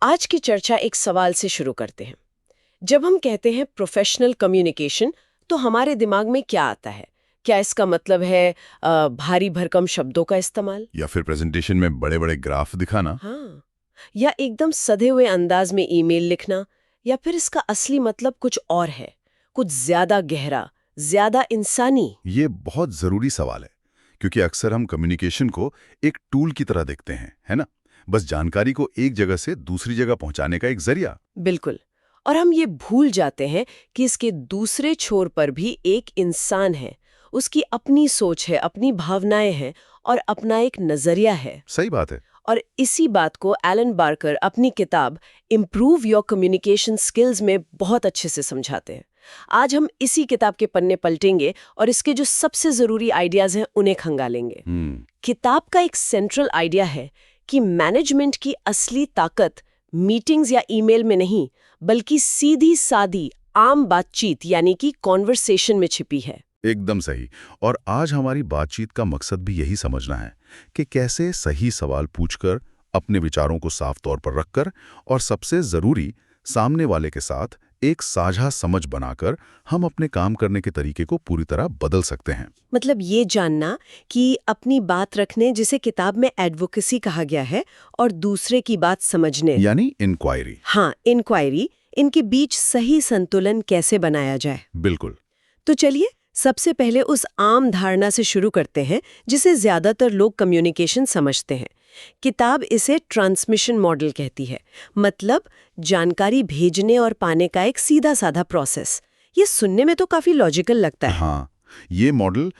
आज की चर्चा एक सवाल से शुरू करते हैं। जब हम कहते हैं प्रोफेशनल कम्युनिकेशन, तो हमारे दिमाग में क्या आता है? क्या इसका मतलब है भारी भरकम शब्दों का इस्तेमाल? या फिर प्रेजेंटेशन में बड़े बड़े ग्राफ दिखाना। हाँ, या एकदम सधे हुए अंदाज में ईमेल लिखना? या फिर इसका असली मतलब कुछ और है, कुछ ज्यादा गहरा, ज्यादा इंसानी? ये बहुत जरूरी सवाल है, क्योंकि अक्सर हम कम्युनिकेशन को एक टूल की तरह देखते हैं, है ना? बस जानकारी को एक जगह से दूसरी जगह पहुंचाने का एक जरिया। बिल्कुल। और हम ये भूल जाते हैं कि इसके दूसरे छोर पर भी एक इंसान है, उसकी अपनी सोच है, अपनी भावनाएं हैं और अपना एक नजरिया है। सही बात है। और इसी बात को एलन बार्कर अपनी किताब इम्प्रूव योर कम्युनिकेशन स्किल्स में बहुत अच्छे से समझाते हैं। आज हम इसी किताब के पन्ने पलटेंगे और इसके जो सबसे जरूरी आइडियाज हैं उन्हें खंगालेंगे। किताब का एक सेंट्रल आइडिया है कि मैनेजमेंट की असली ताकत मीटिंग्स या ईमेल में नहीं, बल्कि सीधी सादी आम बातचीत यानी कि कॉन्वर्सेशन में छिपी है। एकदम सही। और आज हमारी बातचीत का मकसद भी यही समझना है कि कैसे सही सवाल पूछकर, अपने विचारों को साफ तौर पर रखकर और सबसे जरूरी सामने वाले के साथ एक साझा समझ बनाकर हम अपने काम करने के तरीके को पूरी तरह बदल सकते हैं। मतलब ये जानना कि अपनी बात रखने, जिसे किताब में एडवोकेसी कहा गया है, और दूसरे की बात समझने यानी इंक्वायरी। हाँ, इंक्वायरी, इनके बीच सही संतुलन कैसे बनाया जाए। बिल्कुल। तो चलिए सबसे पहले उस आम धारणा से शुरू करते हैं जिसे ज्यादातर लोग कम्युनिकेशन समझते हैं। किताब इसे ट्रांसमिशन मॉडल कहती है, मतलब जानकारी भेजने और पाने का एक सीधा साधा प्रोसेस। ये सुनने में तो काफी लॉजिकल लगता है। हाँ, ये मॉडल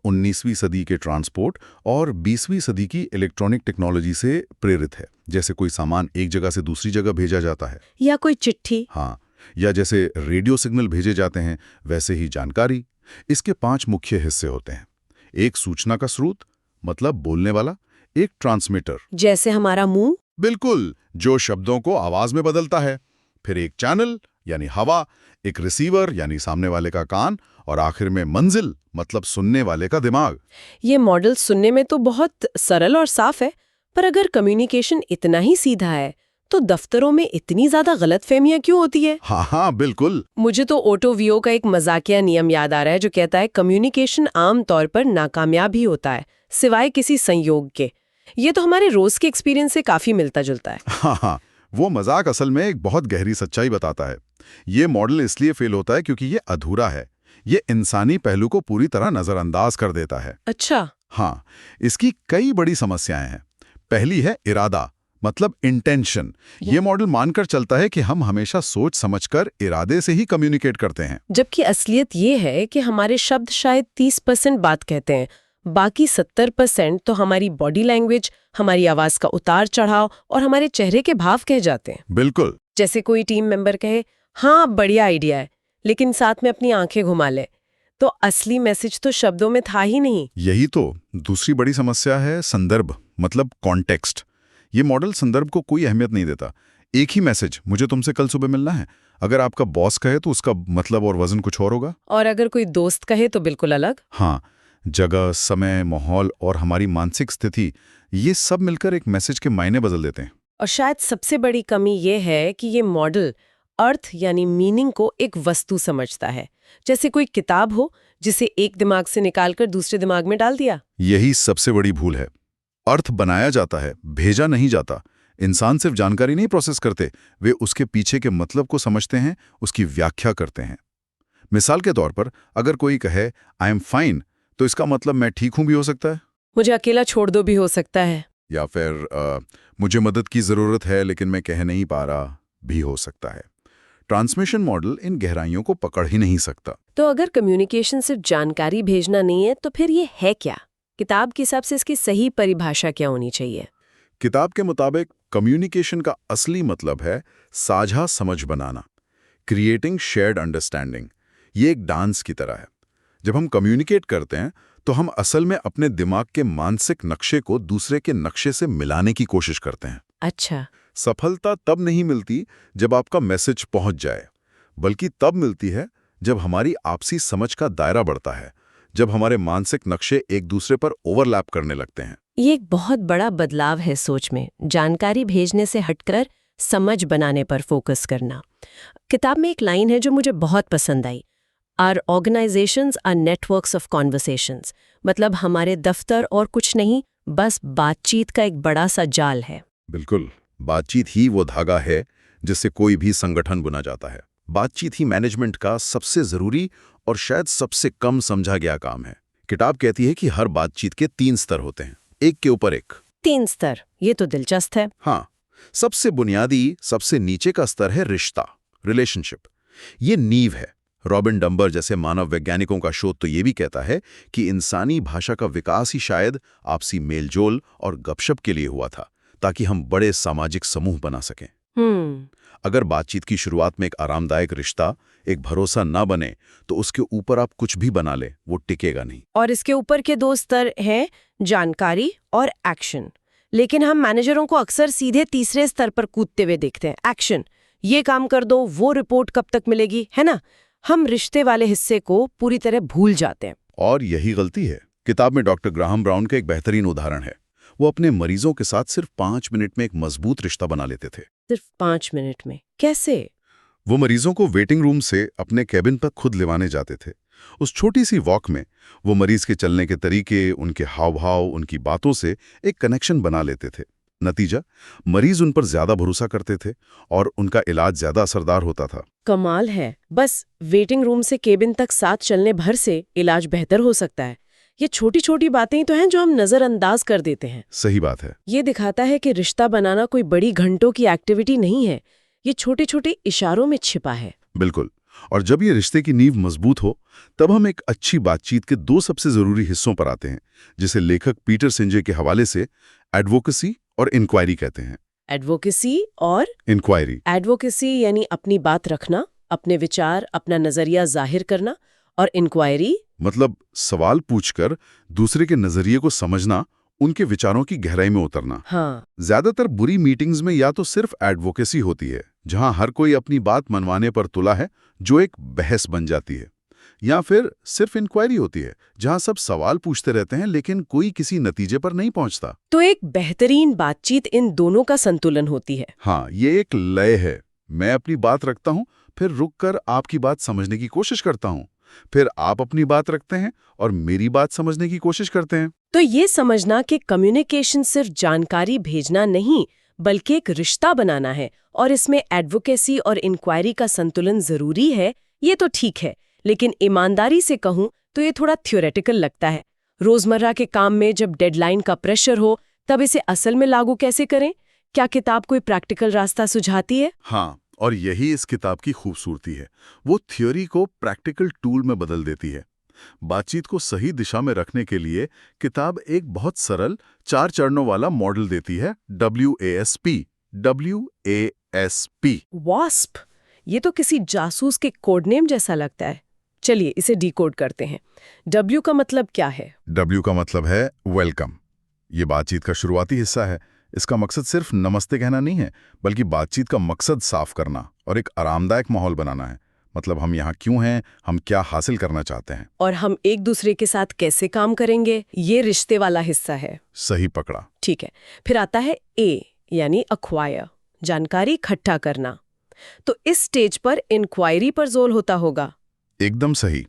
19वीं सदी के ट्रांसपोर्ट और 20वीं सदी की इलेक्ट्रॉनिक टेक्नोलॉजी से प्रेरित है। जैसे कोई सामान एक जगह से दूसरी जगह भेजा जाता है, या कोई चिट्ठी। हाँ, या जैसे रेडियो सिग्नल भेजे जाते हैं, वैसे ही जानकारी। इसके 5 मुख्य हिस्से होते हैं। एक सूचना का स्रोत, मतलब बोलने वाला। एक ट्रांसमीटर, जैसे हमारा मुंह। बिल्कुल, जो शब्दों को आवाज में बदलता है। फिर एक चैनल यानी हवा, एक रिसीवर यानी सामने वाले का कान, और आखिर में मंजिल, मतलब सुनने वाले का दिमाग। ये मॉडल सुनने में तो बहुत सरल और साफ है, पर अगर कम्युनिकेशन इतना ही सीधा है तो दफ्तरों में इतनी ज्यादा गलतफहमियां क्यों होती है? हाँ, बिल्कुल। मुझे तो ओटो वियो का एक मजाकिया नियम याद आ रहा है, जो कहता है कम्युनिकेशन आम तौर पर नाकामयाब ही होता है सिवाय किसी संयोग के। ये तो हमारे रोज के एक्सपीरियंस से काफी मिलता जुलता है। हाँ, वो मजाक असल में एक बहुत गहरी सच्चाई बताता है। ये मॉडल इसलिए फेल होता है क्योंकि ये अधूरा है। ये इंसानी पहलू को पूरी तरह नजरअंदाज कर देता है। अच्छा। हाँ, इसकी कई बड़ी समस्याएं हैं। पहली है इरादा, मतलब इंटेंशन। ये मॉडल मानकर चलता है कि हम हमेशा सोच समझकर इरादे से ही कम्युनिकेट करते हैं, जबकि असलियत ये है कि हमारे शब्द शायद 30% बात कहते हैं, बाकी 70% तो हमारी बॉडी लैंग्वेज, हमारी आवाज का उतार चढ़ाव और हमारे चेहरे के भाव कह जाते हैं। बिल्कुल। जैसे कोई टीम मेंबर कहे, हाँ बढ़िया आइडिया है, लेकिन साथ में अपनी आंखें घुमा ले, तो असली मैसेज तो शब्दों में था ही नहीं। यही तो दूसरी बड़ी समस्या है, संदर्भ, मतलब कॉन्टेक्स्ट। ये मॉडल संदर्भ को कोई अहमियत नहीं देता। एक ही मैसेज, मुझे तुमसे कल सुबह मिलना है, अगर आपका बॉस कहे तो उसका मतलब और वजन कुछ और होगा, और अगर कोई दोस्त कहे तो बिल्कुल अलग। हाँ, जगह, समय, माहौल और हमारी मानसिक स्थिति, ये सब मिलकर एक मैसेज के मायने बदल देते हैं। और शायद सबसे बड़ी कमी ये है कि ये मॉडल अर्थ यानी मीनिंग को एक वस्तु समझता है, जैसे कोई किताब हो जिसे एक दिमाग से निकालकर दूसरे दिमाग में डाल दिया। यही सबसे बड़ी भूल है। अर्थ बनाया जाता है, भेजा नहीं जाता। इंसान सिर्फ जानकारी नहीं प्रोसेस करते, वे उसके पीछे के मतलब को समझते हैं, उसकी व्याख्या करते हैं। मिसाल के तौर पर, अगर कोई कहे आई एम फाइन, तो इसका मतलब मैं ठीक हूं भी हो सकता है, मुझे अकेला छोड़ दो भी हो सकता है, या फिर मुझे मदद की जरूरत है लेकिन मैं कह नहीं पा रहा भी हो सकता है। ट्रांसमिशन मॉडल इन गहराइयों को पकड़ ही नहीं सकता। तो अगर कम्युनिकेशन सिर्फ जानकारी भेजना नहीं है, तो फिर ये है क्या? किताब के हिसाब से इसकी सही परिभाषा क्या होनी चाहिए? किताब के मुताबिक कम्युनिकेशन का असली मतलब है साझा समझ बनाना, क्रिएटिंग शेयर्ड अंडरस्टैंडिंग। ये एक डांस की तरह है। जब हम कम्युनिकेट करते हैं तो हम असल में अपने दिमाग के मानसिक नक्शे को दूसरे के नक्शे से मिलाने की कोशिश करते हैं। अच्छा। सफलता तब नहीं मिलती जब आपका मैसेज पहुंच जाए, बल्कि तब मिलती है जब हमारी आपसी समझ का दायरा बढ़ता है, जब हमारे मानसिक नक्शे एक दूसरे पर ओवरलैप करने लगते हैं। ये एक बहुत बड़ा बदलाव है सोच में। जानकारी भेजने से हटकर समझ बनाने पर फोकस करना। किताब में एक लाइन है जो मुझे बहुत पसंद आई। Our organisations are networks of conversations, मतलब हमारे दफ्तर और कुछ नहीं, बस बातचीत का एक बड़ा सा जाल है। बिल्कुल, बातचीत ही वो धागा है जिससे कोई भी संगठन बुना जाता है। बातचीत ही मैनेजमेंट का सबसे जरूरी और शायद सबसे कम समझा गया काम है। किताब कहती है कि हर बातचीत के 3 स्तर होते हैं, एक के ऊपर एक। 3 स्तर, ये तो दिलचस्प है। हाँ, सबसे बुनियादी, सबसे नीचे का स्तर है रिश्ता, रिलेशनशिप। ये नींव है। रॉबिन डंबर जैसे मानव वैज्ञानिकों का शोध तो ये भी कहता है कि इंसानी भाषा का विकास ही शायद आपसी मेलजोल और गपशप के लिए हुआ था, ताकि हम बड़े सामाजिक समूह बना सकें। अगर बातचीत की शुरुआत में एक आरामदायक रिश्ता, एक भरोसा ना बने, तो उसके ऊपर आप कुछ भी बना ले, वो टिकेगा नहीं। और इसके ऊपर के 2 स्तर हैं, जानकारी और एक्शन। लेकिन हम मैनेजरों को अक्सर सीधे तीसरे स्तर पर कूदते हुए देखते हैं। एक्शन, ये काम कर दो, वो रिपोर्ट कब तक मिलेगी, है ना? हम रिश्ते वाले हिस्से को पूरी तरह भूल जाते हैं। और यही गलती है। किताब में डॉक्टर ग्राहम ब्राउन का एक बेहतरीन उदाहरण है। वो अपने मरीजों के साथ सिर्फ 5 मिनट में एक मजबूत रिश्ता बना लेते थे। सिर्फ 5 मिनट में? कैसे? वो मरीजों को वेटिंग रूम से अपने कैबिन तक खुद लेवाने जाते थे। उस छोटी सी वॉक में वो मरीज के चलने के तरीके, उनके हाव भाव, उनकी बातों से एक कनेक्शन बना लेते थे। नतीजा, मरीज उन पर ज्यादा भरोसा करते थे और उनका इलाज ज्यादा असरदार होता था। कमाल है। बस वेटिंग रूम से केबिन तक साथ चलने भर से इलाज बेहतर हो सकता है। ये छोटी छोटी बातें ही तो हैं जो हम नजरअंदाज कर देते हैं। सही बात है। ये दिखाता है कि रिश्ता बनाना कोई बड़ी घंटों की एक्टिविटी नहीं है, ये छोटे छोटे इशारों में छिपा है। बिल्कुल। और जब ये रिश्ते की नींव मजबूत हो, तब हम एक अच्छी बातचीत के 2 सबसे जरूरी हिस्सों पर आते हैं, जिसे लेखक पीटर सिंजे के हवाले से एडवोकेसी और इंक्वायरी कहते हैं। एडवोकेसी और इंक्वायरी। एडवोकेसी यानी अपनी बात रखना, अपने विचार, अपना नजरिया जाहिर करना, और इंक्वायरी मतलब सवाल पूछकर दूसरे के नजरिए को समझना, उनके विचारों की गहराई में उतरना। हाँ। ज्यादातर बुरी मीटिंग्स में या तो सिर्फ एडवोकेसी होती है, जहां हर कोई अपनी बात मनवाने पर तुला है, जो एक बहस बन जाती है, या फिर सिर्फ इंक्वायरी होती है, जहां सब सवाल पूछते रहते हैं लेकिन कोई किसी नतीजे पर नहीं पहुंचता। तो एक बेहतरीन बातचीत इन दोनों का संतुलन होती है। हाँ, ये एक लय है। मैं अपनी बात रखता हूं, फिर रुककर आपकी बात समझने की कोशिश करता हूं, फिर आप अपनी बात रखते हैं और मेरी बात समझने की कोशिश करते हैं। तो ये समझना कि कम्युनिकेशन सिर्फ जानकारी भेजना नहीं, बल्कि एक रिश्ता बनाना है, और इसमें एडवोकेसी और इंक्वायरी का संतुलन जरूरी है, ये तो ठीक है। लेकिन ईमानदारी से कहूं तो ये थोड़ा थ्योरेटिकल लगता है। रोजमर्रा के काम में जब डेडलाइन का प्रेशर हो, तब इसे असल में लागू कैसे करें? क्या किताब कोई प्रैक्टिकल रास्ता सुझाती है? हाँ, और यही इस किताब की खूबसूरती है। वो थ्योरी को प्रैक्टिकल टूल में बदल देती है। बातचीत को सही दिशा में रखने के लिए किताब एक बहुत सरल 4 चरणों वाला मॉडल देती है, WASP। वास्प, ये तो किसी जासूस के कोड नेम जैसा लगता है। चलिए इसे डिकोड करते हैं। W का मतलब क्या है? W का मतलब है वेलकम। ये बातचीत का शुरुआती हिस्सा है। इसका मकसद सिर्फ नमस्ते कहना नहीं है, बल्कि बातचीत का मकसद साफ करना और एक आरामदायक माहौल बनाना है। मतलब हम यहाँ क्यों हैं, हम क्या हासिल करना चाहते हैं, और हम एक दूसरे के साथ कैसे काम करेंगे, ये रिश्ते वाला हिस्सा है। सही पकड़ा। ठीक है, फिर आता है A यानी अक्वायर, जानकारी इकट्ठा करना। तो इस स्टेज पर इंक्वायरी पर जोर होता होगा। एकदम सही।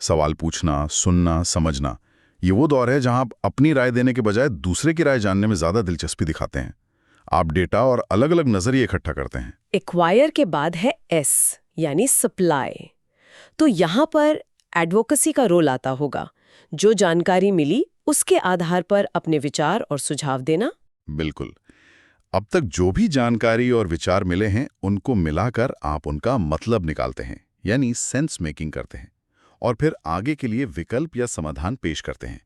सवाल पूछना, सुनना, समझना। ये वो दौर है जहां आप अपनी राय देने के बजाय दूसरे की राय जानने में ज्यादा दिलचस्पी दिखाते हैं। आप डेटा और अलग अलग नजरिए इकट्ठा करते हैं। एक्वायर के बाद है S यानी सप्लाई। तो यहाँ पर एडवोकेसी का रोल आता होगा। जो जानकारी मिली उसके आधार पर अपने विचार और सुझाव देना। बिल्कुल। अब तक जो भी जानकारी और विचार मिले हैं, उनको मिलाकर आप उनका मतलब निकालते हैं, यानी सेंस मेकिंग करते हैं, और फिर आगे के लिए विकल्प या समाधान पेश करते हैं।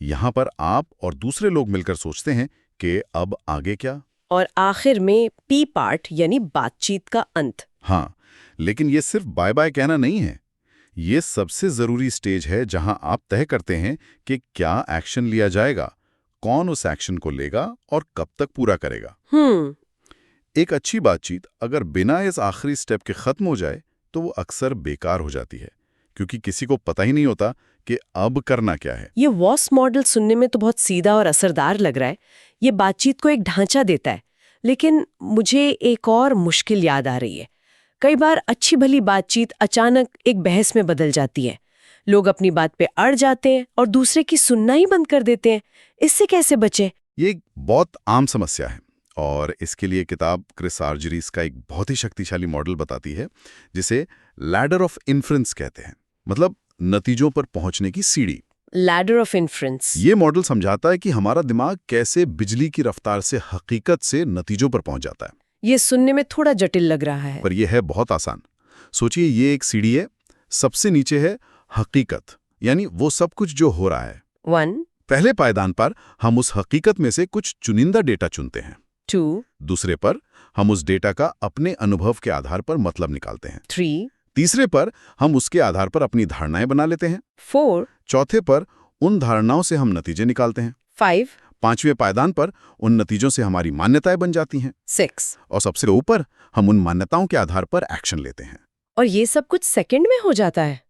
यहाँ पर आप और दूसरे लोग मिलकर सोचते हैं कि अब आगे क्या। और आखिर में P पार्ट यानी बातचीत का अंत। हाँ, लेकिन ये सिर्फ बाय बाय कहना नहीं है। ये सबसे जरूरी स्टेज है जहां आप तय करते हैं कि क्या एक्शन लिया जाएगा, कौन उस एक्शन को लेगा और कब तक पूरा करेगा। एक अच्छी बातचीत अगर बिना इस आखिरी स्टेप के खत्म हो जाए तो वो अक्सर बेकार हो जाती है, क्योंकि किसी को पता ही नहीं होता कि अब करना क्या है। ये वॉस मॉडल सुनने में तो बहुत सीधा और असरदार लग रहा है। ये बातचीत को एक ढांचा देता है, लेकिन मुझे एक और मुश्किल याद आ रही है। कई बार अच्छी भली बातचीत अचानक एक बहस में बदल जाती है। लोग अपनी बात पे अड़ जाते हैं और दूसरे की सुनना ही बंद कर देते हैं। इससे कैसे बचें? ये एक बहुत आम समस्या है और इसके लिए किताब क्रिस आर्जरीस का एक बहुत ही शक्तिशाली मॉडल बताती है, जिसे लैडर ऑफ इन्फ्रेंस कहते हैं, मतलब नतीजों पर पहुंचने की सीढ़ी। Ladder of inference. ये मॉडल समझाता है कि हमारा दिमाग कैसे बिजली की रफ्तार से हकीकत से नतीजों पर पहुंच जाता है। ये सुनने में थोड़ा जटिल लग रहा है, पर यह है बहुत आसान। सोचिए, ये एक सीढ़ी है। सबसे नीचे है हकीकत, यानी वो सब कुछ जो हो रहा है। 1, पहले पायदान पर हम उस हकीकत में से कुछ चुनिंदा डेटा चुनते हैं। 2, दूसरे पर हम उस डेटा का अपने अनुभव के आधार पर मतलब निकालते हैं। 3, तीसरे पर हम उसके आधार पर अपनी धारणाएं बना लेते हैं। 4, चौथे पर उन धारणाओं से हम नतीजे निकालते हैं। 5, पांचवें पायदान पर उन नतीजों से हमारी मान्यताएं बन जाती हैं। 6। और सबसे ऊपर हम उन मान्यताओं के आधार पर एक्शन लेते हैं। और ये सब कुछ सेकंड में हो जाता है।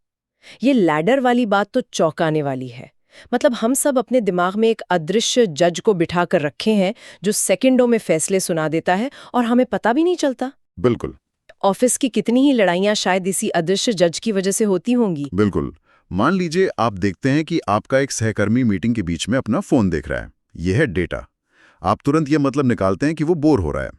ये लैडर वाली बात तो चौंकाने वाली है। मतलब हम सब अपने दिमाग में एक अदृश्य जज को बिठा कर रखे हैं जो सेकंडों में फैसले सुना देता है और हमें पता भी नहीं चलता। बिल्कुल। ऑफिस की कितनी ही लड़ाइयां शायद इसी अदृश्य जज की वजह से होती होंगी। बिल्कुल। मान लीजिए आप देखते हैं कि आपका एक सहकर्मी मीटिंग के बीच में अपना फोन देख रहा है। यह है डेटा। आप तुरंत यह मतलब निकालते हैं कि वो बोर हो रहा है।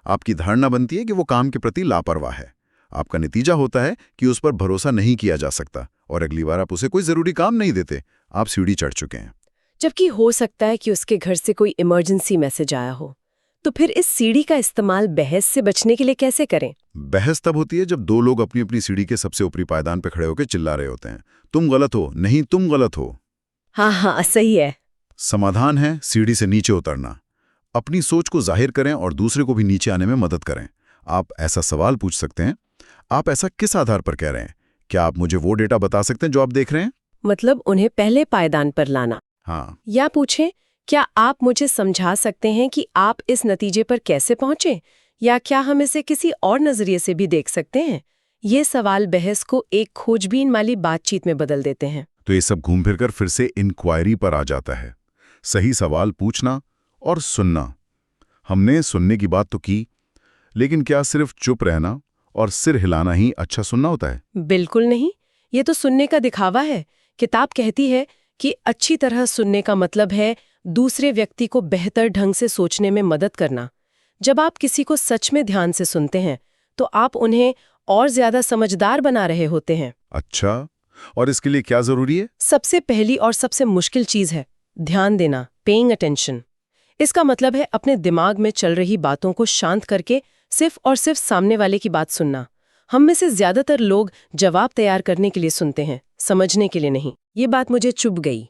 आपकी धारणा बनती है कि वो काम के प्रति लापरवाह है। आपका नतीजा होता है कि उस पर भरोसा नहीं किया जा सकता और अगली बार आप उसे कोई जरूरी काम नहीं देते। आप सीढ़ी चढ़ चुके हैं। जबकि हो सकता है कि उसके घर से कोई इमरजेंसी मैसेज आया हो। तो फिर इस सीढ़ी का इस्तेमाल बहस से बचने के लिए कैसे करें? बहस तब होती है जब दो लोग अपनी अपनी सीढ़ी के सबसे ऊपरी पायदान पर खड़े होकर चिल्ला रहे होते हैं, तुम गलत हो, नहीं तुम गलत हो। हाँ, सही है। समाधान है सीढ़ी से नीचे उतरना। अपनी सोच को जाहिर करें और दूसरे को भी नीचे आने में मदद करें। आप ऐसा सवाल पूछ सकते हैं, आप ऐसा किस आधार पर कह रहे हैं? क्या आप मुझे वो डेटा बता सकते हैं जो आप देख रहे हैं? मतलब उन्हें पहले पायदान पर लाना। हाँ। या पूछें, क्या आप मुझे समझा सकते हैं कि आप इस नतीजे पर कैसे पहुंचे, या क्या हम इसे किसी और नजरिए से भी देख सकते हैं? ये सवाल बहस को एक खोजबीन वाली बातचीत में बदल देते हैं। तो ये सब घूम फिर कर फिर से इंक्वायरी पर आ जाता है। सही सवाल पूछना और सुनना। हमने सुनने की बात तो की, लेकिन क्या सिर्फ चुप रहना और सिर हिलाना ही अच्छा सुनना होता है? बिल्कुल नहीं। ये तो सुनने का दिखावा है। किताब कहती है कि अच्छी तरह सुनने का मतलब है दूसरे व्यक्ति को बेहतर ढंग से सोचने में मदद करना। जब आप किसी को सच में ध्यान से सुनते हैं तो आप उन्हें और ज्यादा समझदार बना रहे होते हैं। अच्छा, और इसके लिए क्या जरूरी है? सबसे पहली और सबसे मुश्किल चीज है ध्यान देना, पेइंग अटेंशन। इसका मतलब है अपने दिमाग में चल रही बातों को शांत करके सिर्फ और सिर्फ सामने वाले की बात सुनना। हम में से ज्यादातर लोग जवाब तैयार करने के लिए सुनते हैं, समझने के लिए नहीं। ये बात मुझे चुभ गई।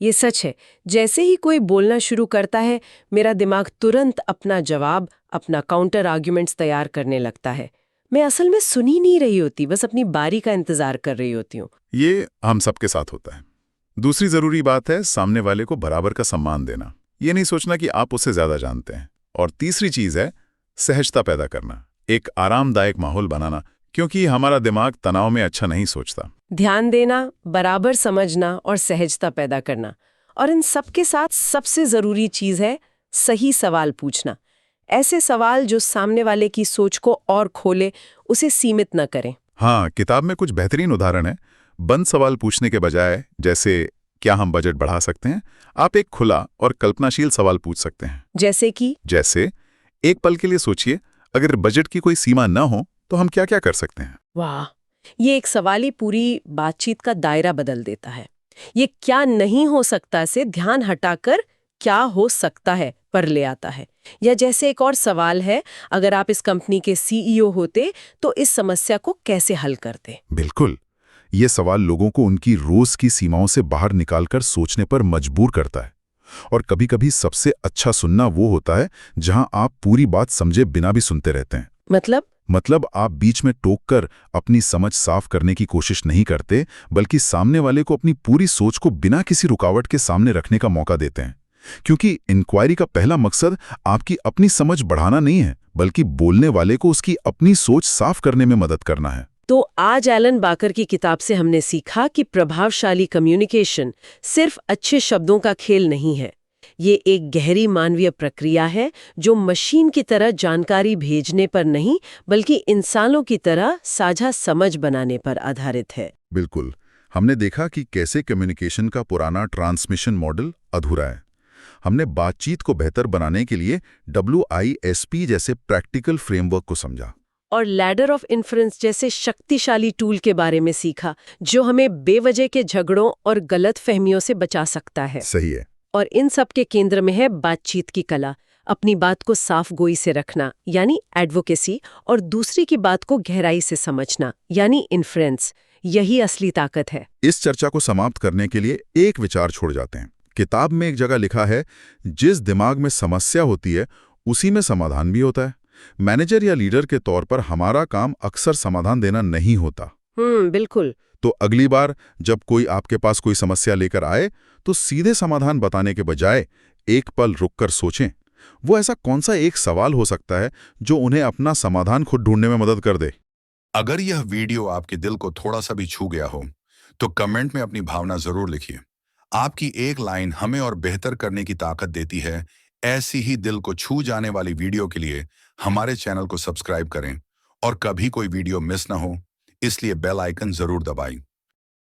ये सच है, जैसे ही कोई बोलना शुरू करता है मेरा दिमाग तुरंत अपना जवाब, अपना काउंटर आर्ग्यूमेंट्स तैयार करने लगता है। मैं असल में सुन ही नहीं रही होती, बस अपनी बारी का इंतजार कर रही होती हूँ। ये हम सबके साथ होता है। दूसरी जरूरी बात है सामने वाले को बराबर का सम्मान देना। ये नहीं सोचना कि आप उससे ज्यादा जानते हैं। और तीसरी चीज है सहजता पैदा करना, एक आरामदायक माहौल बनाना, क्योंकि हमारा दिमाग तनाव में अच्छा नहीं सोचता। ध्यान देना, बराबर समझना और सहजता पैदा करना। और इन सब के साथ सबसे जरूरी चीज है सही सवाल पूछना। ऐसे सवाल जो सामने वाले की सोच को और खोले, उसे सीमित न करें। हाँ, किताब में कुछ बेहतरीन उदाहरण है। बंद सवाल पूछने के बजाय, जैसे क्या हम बजट बढ़ा सकते हैं, आप एक खुला और कल्पनाशील सवाल पूछ सकते हैं। जैसे एक पल के लिए सोचिए, अगर बजट की कोई सीमा न हो तो हम क्या क्या कर सकते हैं? वाह, ये एक सवाल ही पूरी बातचीत का दायरा बदल देता है। ये क्या नहीं हो सकता से ध्यान हटाकर क्या हो सकता है पर ले आता है। या जैसे एक और सवाल है, अगर आप इस कंपनी के सीईओ होते तो इस समस्या को कैसे हल करते? बिल्कुल, ये सवाल लोगों को उनकी रोज की सीमाओं से बाहर निकालकर सोचने पर मजबूर करता है। और कभी-कभी सबसे अच्छा सुनना वो होता है जहां आप पूरी बात समझे बिना भी सुनते रहते हैं। मतलब आप बीच में टोककर अपनी समझ साफ करने की कोशिश नहीं करते, बल्कि सामने वाले को अपनी पूरी सोच को बिना किसी रुकावट के सामने रखने का मौका देते हैं। क्योंकि इंक्वायरी का पहला मकसद आपकी अपनी समझ बढ़ाना नहीं है, बल्कि बोलने वाले को उसकी अपनी सोच साफ करने में मदद करना है। तो आज एलन बाकर की किताब से हमने सीखा कि प्रभावशाली कम्युनिकेशन सिर्फ अच्छे शब्दों का खेल नहीं है। ये एक गहरी मानवीय प्रक्रिया है जो मशीन की तरह जानकारी भेजने पर नहीं बल्कि इंसानों की तरह साझा समझ बनाने पर आधारित है। बिल्कुल। हमने देखा कि कैसे कम्युनिकेशन का पुराना ट्रांसमिशन मॉडल अधूरा है। हमने बातचीत को बेहतर बनाने के लिए WISP जैसे प्रैक्टिकल फ्रेमवर्क को समझा। और लैडर ऑफ इन्फ्रेंस जैसे शक्तिशाली टूल के बारे में सीखा जो हमें बेवजह के झगड़ों और गलत फहमियों से बचा सकता है। सही है। और इन सब के केंद्र में है बातचीत की कला, अपनी बात को साफ गोई से रखना यानी एडवोकेसी, और दूसरे की बात को गहराई से समझना यानी इन्फ्रेंस। यही असली ताकत है। इस चर्चा को समाप्त करने के लिए एक विचार छोड़ जाते हैं। किताब में एक जगह लिखा है, जिस दिमाग में समस्या होती है उसी में समाधान भी होता है। मैनेजर या लीडर के तौर पर हमारा काम अक्सर समाधान देना नहीं होता। बिल्कुल। तो अगली बार जब कोई आपके पास कोई समस्या लेकर आए तो सीधे समाधान बताने के बजाय एक पल रुककर सोचें, वो ऐसा कौन सा एक सवाल हो सकता है जो उन्हें अपना समाधान खुद ढूंढने में मदद कर दे। अगर यह वीडियो आपके दिल को थोड़ा सा भी छू गया हो तो कमेंट में अपनी भावना जरूर लिखिए। आपकी एक लाइन हमें और बेहतर करने की ताकत देती है। ऐसी ही दिल को छू जाने वाली वीडियो के लिए हमारे चैनल को सब्सक्राइब करें और कभी कोई वीडियो मिस ना हो इसलिए बेल आइकन जरूर दबाएं।